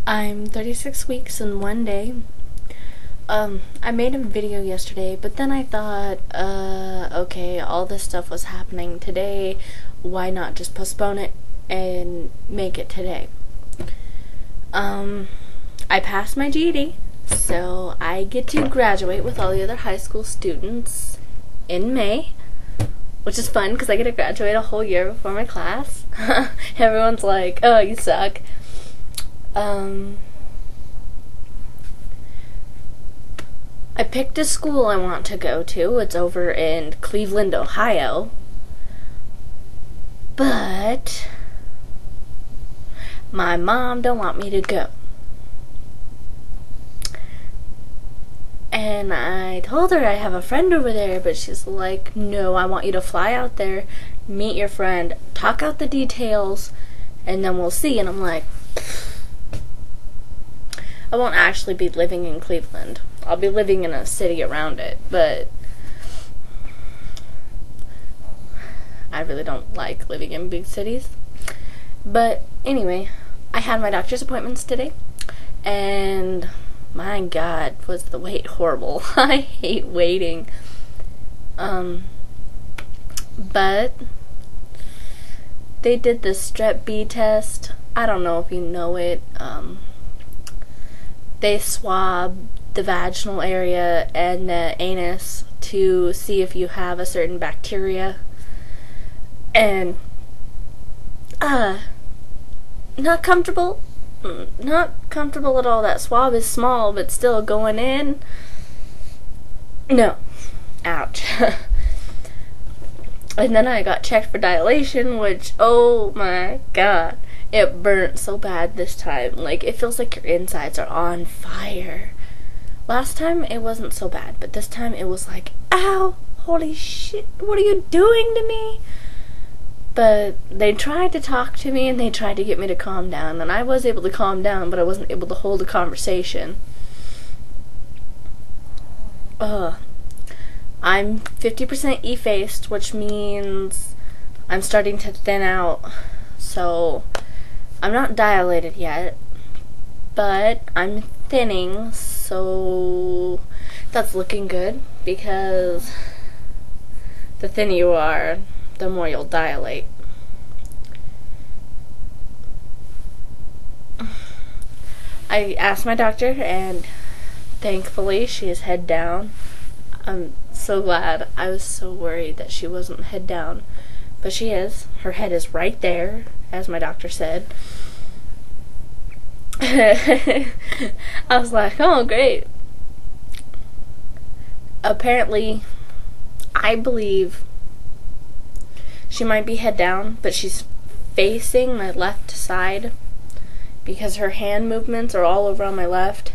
I'm 36 weeks and 1 day. I made a video yesterday, but then I thought, okay, all this stuff was happening today. Why not just postpone it and make it today? I passed my G.E.D, so I get to graduate with all the other high school students in May, which is fun because I get to graduate a whole year before my class. Everyone's like, oh, you suck. I picked a school I want to go to. It's over in Cleveland, Ohio. But my mom don't want me to go. And I told her I have a friend over there, but she's like, no, I want you to fly out there, meet your friend, talk out the details, and then we'll see. And I'm like, I won't actually be living in Cleveland. I'll be living in a city around it, but I really don't like living in big cities. But anyway, I had my doctor's appointments today, and my God, was the wait horrible. I hate waiting. But they did the Strep B test. I don't know if you know it. They swab the vaginal area and the anus to see if you have a certain bacteria. And not comfortable. Not comfortable at all. That swab is small, but still going in. No. Ouch. And then I got checked for dilation, which, oh my God, it burnt so bad this time. Like, it feels like your insides are on fire. Last time it wasn't so bad, but this time it was like, ow, holy shit, what are you doing to me? But they tried to talk to me and they tried to get me to calm down, and I was able to calm down, but I wasn't able to hold a conversation. I'm 50% effaced, which means I'm starting to thin out. So I'm not dilated yet, but I'm thinning, so that's looking good, because the thinner you are, the more you'll dilate. I asked my doctor, and thankfully she is head down. I'm so glad. I was so worried that she wasn't head down, but she is. Her head is right there, as my doctor said. I was like, oh, great. Apparently, I believe she might be head down, but she's facing my left side because her hand movements are all over on my left.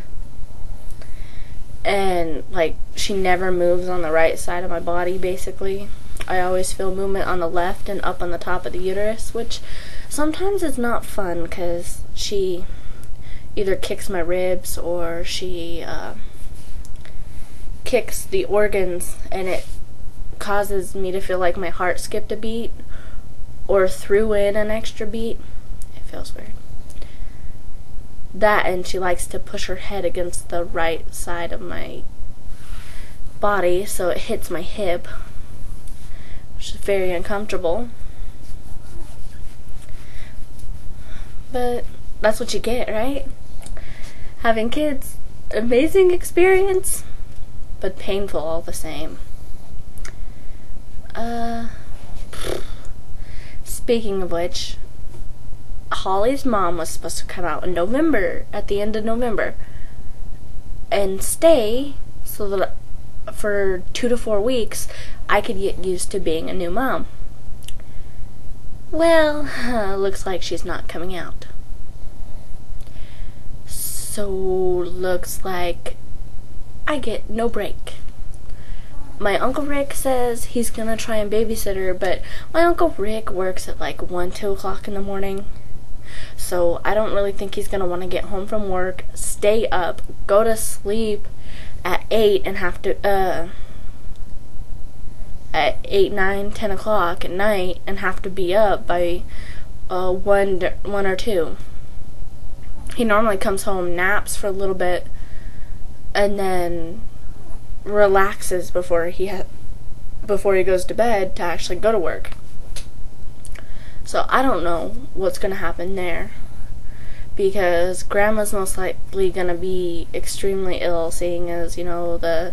And, like, she never moves on the right side of my body, basically. I always feel movement on the left and up on the top of the uterus, which sometimes is not fun because she either kicks my ribs or she kicks the organs, and it causes me to feel like my heart skipped a beat or threw in an extra beat. It feels weird. That, and she likes to push her head against the right side of my body so it hits my hip, which is very uncomfortable. But that's what you get, right? Having kids, amazing experience, but painful all the same. Speaking of which, Holly's mom was supposed to come out in November, at the end of November, and stay so that for 2 to 4 weeks I could get used to being a new mom. Well, looks like she's not coming out. So looks like I get no break. My Uncle Rick says he's gonna try and babysit her, but my Uncle Rick works at like 1, 2 o'clock in the morning. So I don't really think he's gonna want to get home from work, stay up, go to sleep at 8 and have to at 8, 9, 10 o'clock at night and have to be up by 1 or 2. He normally comes home, naps for a little bit, and then relaxes before he goes to bed to actually go to work. So I don't know what's going to happen there, because Grandma's most likely going to be extremely ill, seeing as, you know, the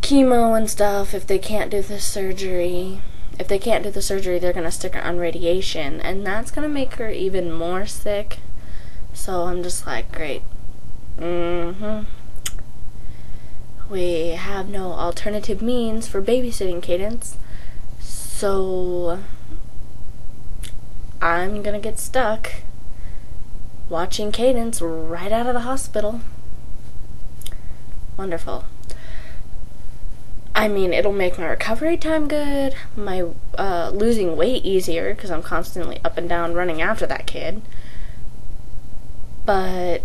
chemo and stuff. If they can't do the surgery, they're going to stick her on radiation, and that's going to make her even more sick. So I'm just like, great. We have no alternative means for babysitting Cadence, so I'm gonna get stuck watching Cadence right out of the hospital. Wonderful. I mean, it'll make my recovery time good, my losing weight easier, because I'm constantly up and down running after that kid. But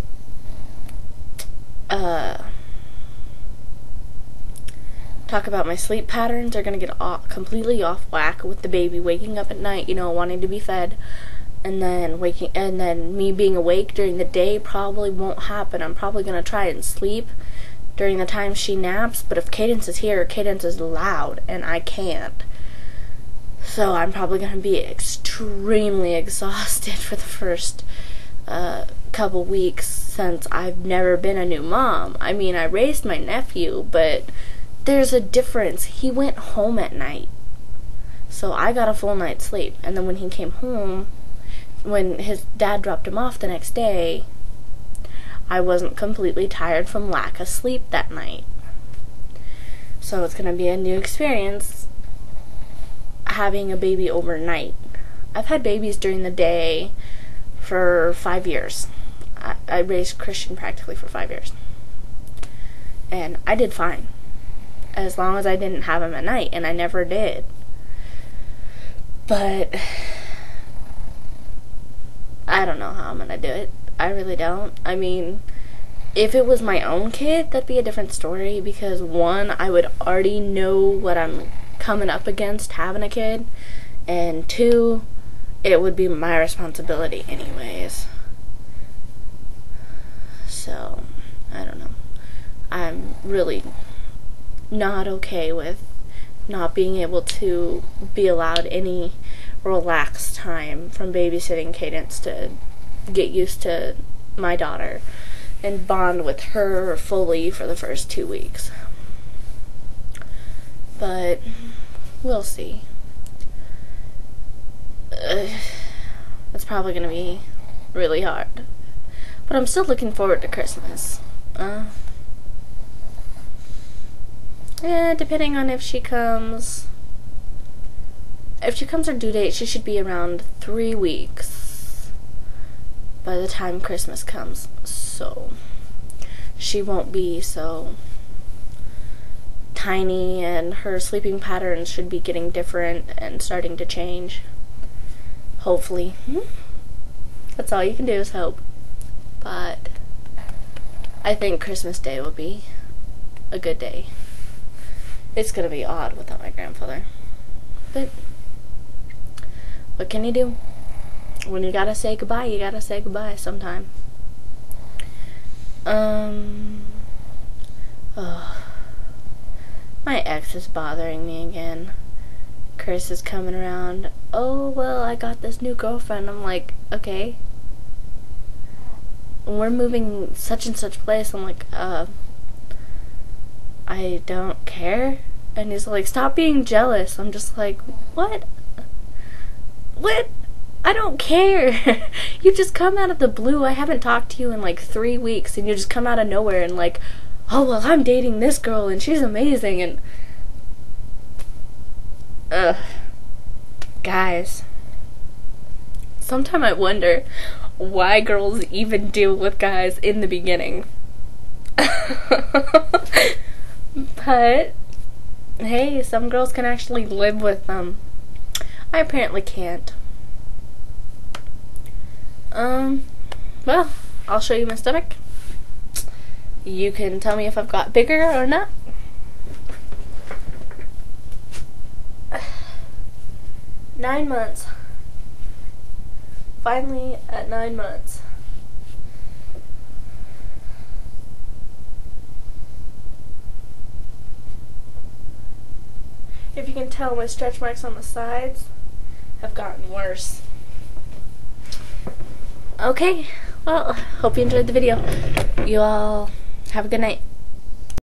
talk about my sleep patterns are going to get completely off whack with the baby waking up at night, you know, wanting to be fed, and then me being awake during the day probably won't happen. I'm probably going to try and sleep during the time she naps, but if Cadence is here, Cadence is loud, and I can't. So I'm probably going to be extremely exhausted for the first couple weeks, since I've never been a new mom. I mean, I raised my nephew, but there's a difference. He went home at night, so I got a full night's sleep, and then when he came home, when his dad dropped him off the next day, I wasn't completely tired from lack of sleep that night. So it's going to be a new experience having a baby overnight. I've had babies during the day for 5 years. I raised Christian practically for 5 years, and I did fine as long as I didn't have him at night, and I never did. But I don't know how I'm gonna do it. I really don't. I mean, if it was my own kid, that'd be a different story, because one, I would already know what I'm coming up against having a kid, and two, it would be my responsibility anyways. So I don't know. I'm really not okay with not being able to be allowed any relaxed time from babysitting Cadence to get used to my daughter and bond with her fully for the first 2 weeks. But we'll see. It's probably going to be really hard. But I'm still looking forward to Christmas. Depending on if she comes. If she comes her due date, she should be around 3 weeks by the time Christmas comes. So she won't be so tiny, and her sleeping patterns should be getting different and starting to change. Hopefully. That's all you can do is hope. But I think Christmas Day will be a good day. It's gonna be odd without my grandfather. But what can you do? When you gotta say goodbye, you gotta say goodbye sometime. My ex is bothering me again. Chris is coming around. Oh, well, I got this new girlfriend. I'm like, okay. We're moving such and such place. I'm like, I don't care. And he's like, stop being jealous. I'm just like, what? What? I don't care. You just come out of the blue. I haven't talked to you in like 3 weeks, and you just come out of nowhere and like, oh, well, I'm dating this girl and she's amazing. And guys, sometimes I wonder why girls even deal with guys in the beginning. But hey, some girls can actually live with them. I apparently can't. Well, I'll show you my stomach. You can tell me if I've got bigger or not. (9 months). Finally at 9 months. If you can tell, my stretch marks on the sides have gotten worse. Okay, well, hope you enjoyed the video. You all have a good night.